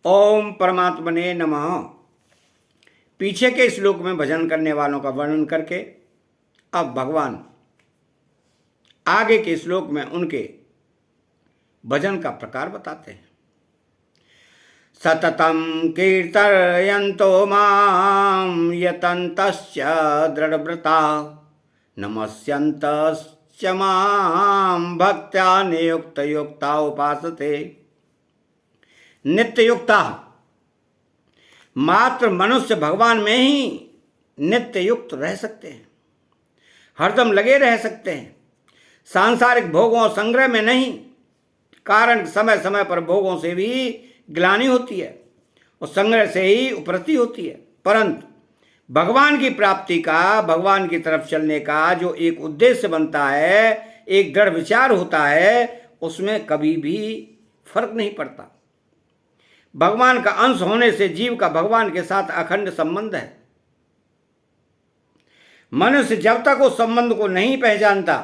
ओम परमात्मने नमः। पीछे के श्लोक में भजन करने वालों का वर्णन करके अब भगवान आगे के श्लोक में उनके भजन का प्रकार बताते हैं। सततं कीर्तयन्तो मां यतन्तश्च दृढव्रता नमस्यन्तश्च मां भक्त्या नियुक्तयुक्ता उपासते। नित्ययुक्ता, मात्र मनुष्य भगवान में ही नित्य युक्त रह सकते हैं, हरदम लगे रह सकते हैं, सांसारिक भोगों और संग्रह में नहीं। कारण समय समय पर भोगों से भी ग्लानि होती है और संग्रह से ही उपरति होती है, परंतु भगवान की प्राप्ति का, भगवान की तरफ चलने का जो एक उद्देश्य बनता है, एक दृढ़ विचार होता है, उसमें कभी भी फर्क नहीं पड़ता। भगवान का अंश होने से जीव का भगवान के साथ अखंड संबंध है। मनुष्य जब तक उस संबंध को नहीं पहचानता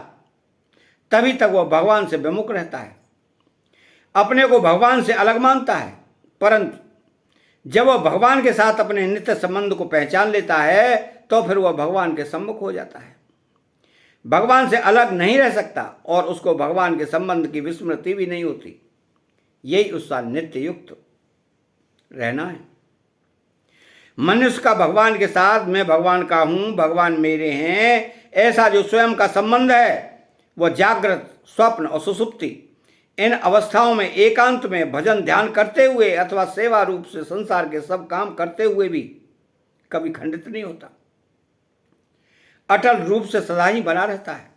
तभी तक वह भगवान से विमुख रहता है, अपने को भगवान से अलग मानता है। परंतु जब वह भगवान के साथ अपने नित्य संबंध को पहचान लेता है तो फिर वह भगवान के सम्मुख हो जाता है, भगवान से अलग नहीं रह सकता और उसको भगवान के संबंध की विस्मृति भी नहीं होती। यही उसका नित्य युक्त रहना है। मनुष्य का भगवान के साथ मैं भगवान का हूं, भगवान मेरे हैं, ऐसा जो स्वयं का संबंध है वह जागृत, स्वप्न और सुसुप्ति इन अवस्थाओं में एकांत में भजन ध्यान करते हुए अथवा सेवा रूप से संसार के सब काम करते हुए भी कभी खंडित नहीं होता, अटल रूप से सदा ही बना रहता है।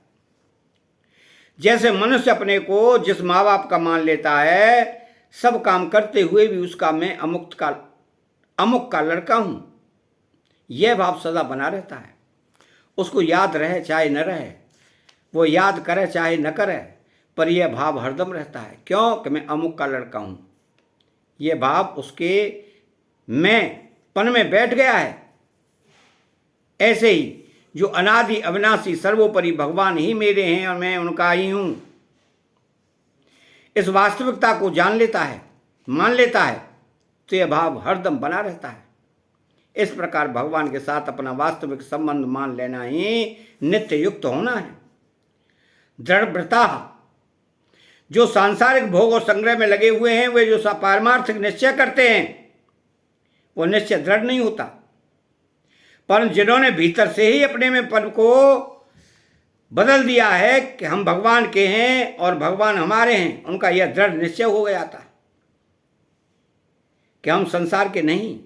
जैसे मनुष्य अपने को जिस माँ बाप का मान लेता है, सब काम करते हुए भी उसका मैं अमुक का लड़का हूं, यह भाव सदा बना रहता है। उसको याद रहे चाहे न रहे, वो याद करे चाहे न करे, पर यह भाव हरदम रहता है। क्यों? कि मैं अमुक का लड़का हूं। यह भाव उसके मैं पन में बैठ गया है। ऐसे ही जो अनादि अविनाशी सर्वोपरि भगवान ही मेरे हैं और मैं उनका ही हूं, इस वास्तविकता को जान लेता है, मान लेता है, तो यह भाव हरदम बना रहता है। इस प्रकार भगवान के साथ अपना वास्तविक संबंध मान लेना ही नित्य युक्त होना है। दृढ़व्रता, जो सांसारिक भोग और संग्रह में लगे हुए हैं, वे जो पारमार्थिक निश्चय करते हैं वो निश्चय दृढ़ नहीं होता, परंतु जिन्होंने भीतर से ही अपने में पद को बदल दिया है कि हम भगवान के हैं और भगवान हमारे हैं, उनका यह दृढ़ निश्चय हो जाता है कि हम संसार के नहीं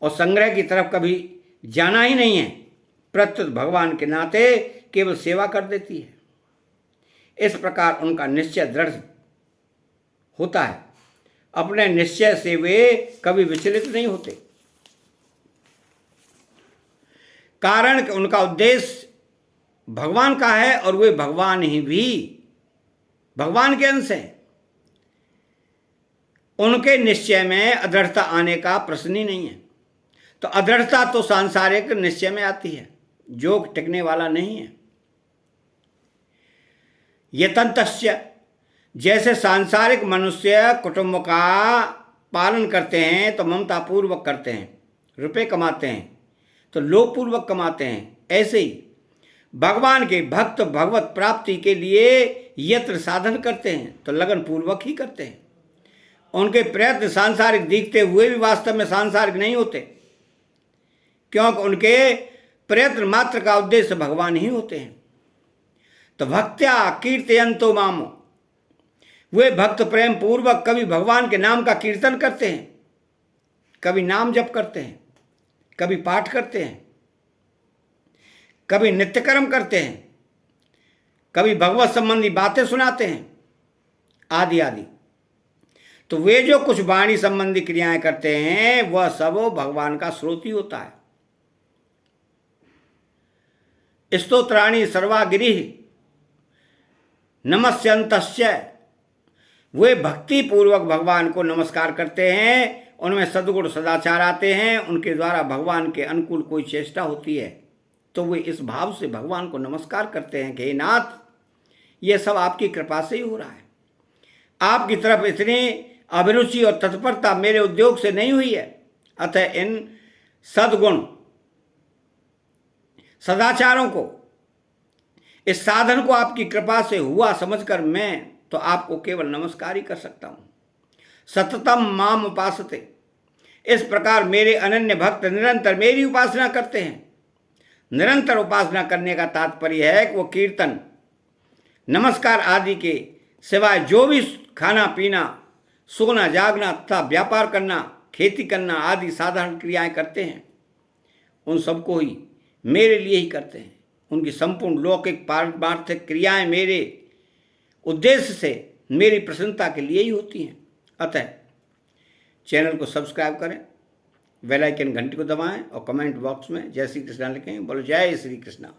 और संग्रह की तरफ कभी जाना ही नहीं है। प्रत्युत भगवान के नाते केवल सेवा कर देती है। इस प्रकार उनका निश्चय दृढ़ होता है। अपने निश्चय से वे कभी विचलित नहीं होते, कारण कि उनका उद्देश्य भगवान का है और वे भगवान ही भी भगवान के अंश हैं। उनके निश्चय में अदृढ़ता आने का प्रश्न ही नहीं है। तो अदृढ़ता तो सांसारिक निश्चय में आती है जो टिकने वाला नहीं है। यतन्तस्य, जैसे सांसारिक मनुष्य कुटुंब का पालन करते हैं तो ममता पूर्वक करते हैं, रुपए कमाते हैं तो लोभ पूर्वक कमाते हैं, ऐसे ही भगवान के भक्त भगवत प्राप्ति के लिए यत्न साधन करते हैं तो लगन पूर्वक ही करते हैं। उनके प्रयत्न सांसारिक दिखते हुए भी वास्तव में सांसारिक नहीं होते, क्योंकि उनके प्रयत्न मात्र का उद्देश्य भगवान ही होते हैं। तो भक्त्या कीर्तयन्तो माम, वे भक्त प्रेम पूर्वक कभी भगवान के नाम का कीर्तन करते हैं, कभी नाम जप करते हैं, कभी पाठ करते हैं, कभी नित्य कर्म करते हैं, कभी भगवत संबंधी बातें सुनाते हैं, आदि आदि। तो वे जो कुछ वाणी संबंधी क्रियाएं करते हैं वह सब भगवान का स्रोत ही होता है। स्तोत्राणि सर्वागिरिः नमस्यन्तस्य, वे भक्ति पूर्वक भगवान को नमस्कार करते हैं, उनमें सद्गुण सदाचार आते हैं, उनके द्वारा भगवान के अनुकूल कोई चेष्टा होती है तो वे इस भाव से भगवान को नमस्कार करते हैं कि हे नाथ, यह सब आपकी कृपा से ही हो रहा है। आपकी तरफ इतने अभिरुचि और तत्परता मेरे उद्योग से नहीं हुई है। अतः इन सद्गुण सदाचारों को, इस साधन को आपकी कृपा से हुआ समझकर मैं तो आपको केवल नमस्कार ही कर सकता हूं। सततम माम उपासते, इस प्रकार मेरे अनन्य भक्त निरंतर मेरी उपासना करते हैं। निरंतर उपासना करने का तात्पर्य है कि वो कीर्तन, नमस्कार आदि के सिवाय जो भी खाना पीना, सोना जागना तथा व्यापार करना, खेती करना आदि साधारण क्रियाएं करते हैं, उन सबको ही मेरे लिए ही करते हैं। उनकी संपूर्ण लौकिक पारमार्थिक क्रियाएं मेरे उद्देश्य से, मेरी प्रसन्नता के लिए ही होती हैं। अतः चैनल को सब्सक्राइब करें, बेल आइकन घंटी को दबाएं और कमेंट बॉक्स में जय श्री कृष्णा लिखें। बोलो जय श्री कृष्णा।